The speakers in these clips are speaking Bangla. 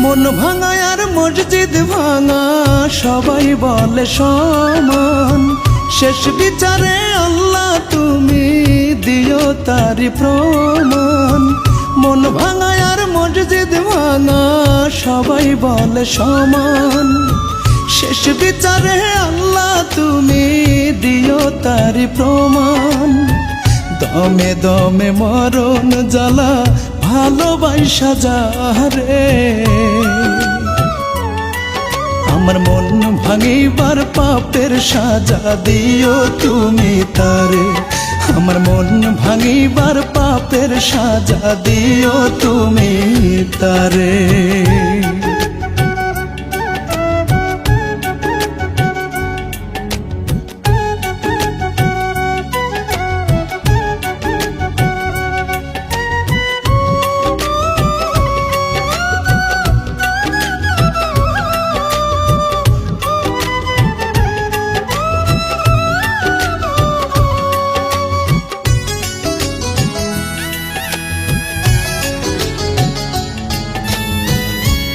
মন ভাঙা আর মসজিদ ভাঙা সবাই বলে সমান, শেষ বিচারে আল্লাহ তুমি দিও তারি প্রমাণ। মন ভাঙা আর মসজিদ ভাঙা সবাই বলে সমান, শেষ বিচারে আল্লাহ তুমি দিও তারি প্রমাণ। দমে দমে মরণ জ্বালা ভালোবাসা যারে, আমার মন ভাঙিবার পাপের সাজা দিও তুমি তারে। আমার মন ভাঙিবার পাপের সাজা দিও তুমি তারে।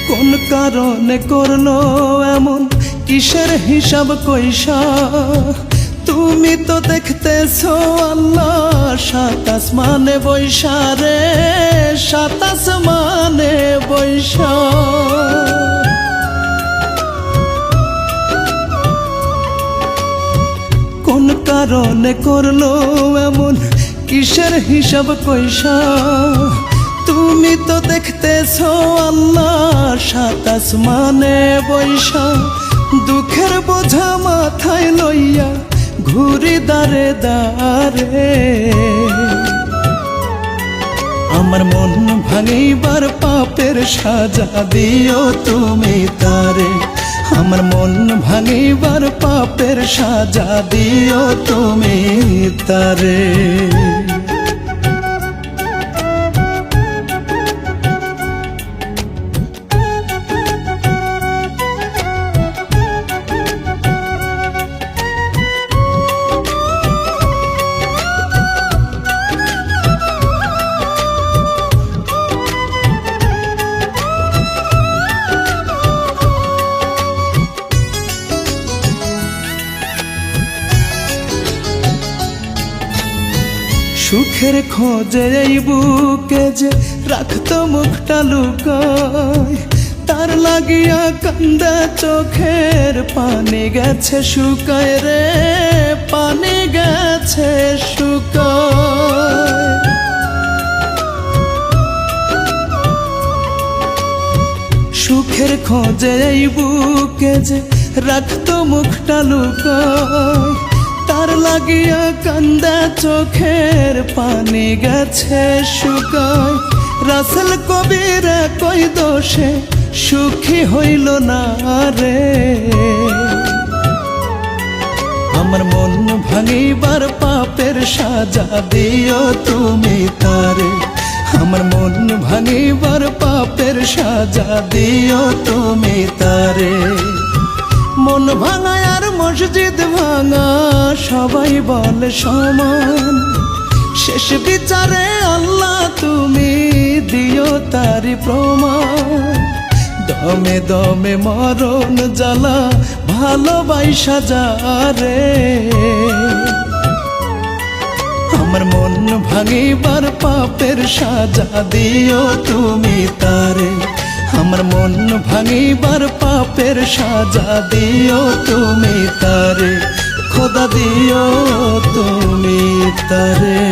কোন কারণে করলো এমন, কিসের হিসাব কইসা? তুমি তো দেখতেছো আল্লাহ সাত আসমানে বৈশা রে, সাত আসমানে বৈশা। কোন কারণে করলো এমন, কিসের হিসাব কইসা? তুমি তো দেখতেছো আল্লাহ সাত আসমানে বৈশা। দুঃখের বোঝা মাথায় লইয়া ঘুরি দারে দারে, আমার মন ভাঙিবার পাপের সাজা দিও তুমি তারে। আমার মন ভাঙিবার পাপের সাজা দিও তুমি তারে। সুখের খোঁজে এই বুকে যে রাখতো মুখটা লুকায়, তার লাগিয়া কান্দা চোখের পানি গেছে শুকায় রে, পানি গেছে শুকায়। সুখের খোঁজে এই বুকে যে রাখতো মুখটা লুকায়, তার লাগিয়া কান্দা চোখের পানি গেছে শুকায়। রাসেল কবির কই দোষে সুখী হইল না রে, আমার মন ভাঙিবার পাপের সাজা দিও তুমি তারে। আমার মন ভাঙিবার পাপের সাজা দিও তুমি তারে। মন ভাঙা আর মসজিদ ভাঙা সবাই বলে সমান, শেষ বিচারে আল্লাহ তুমি দিও তারি প্রমাণ। দমে দমে মরণ জ্বালা ভালোবাসা যারে, আমার মন ভাঙিবার পাপের সাজা দিও তুমি তারে। আমার মন ভাঙিবার পাপের সাজা দিও তুমি তারে, খোদা দিও তুমি তারে।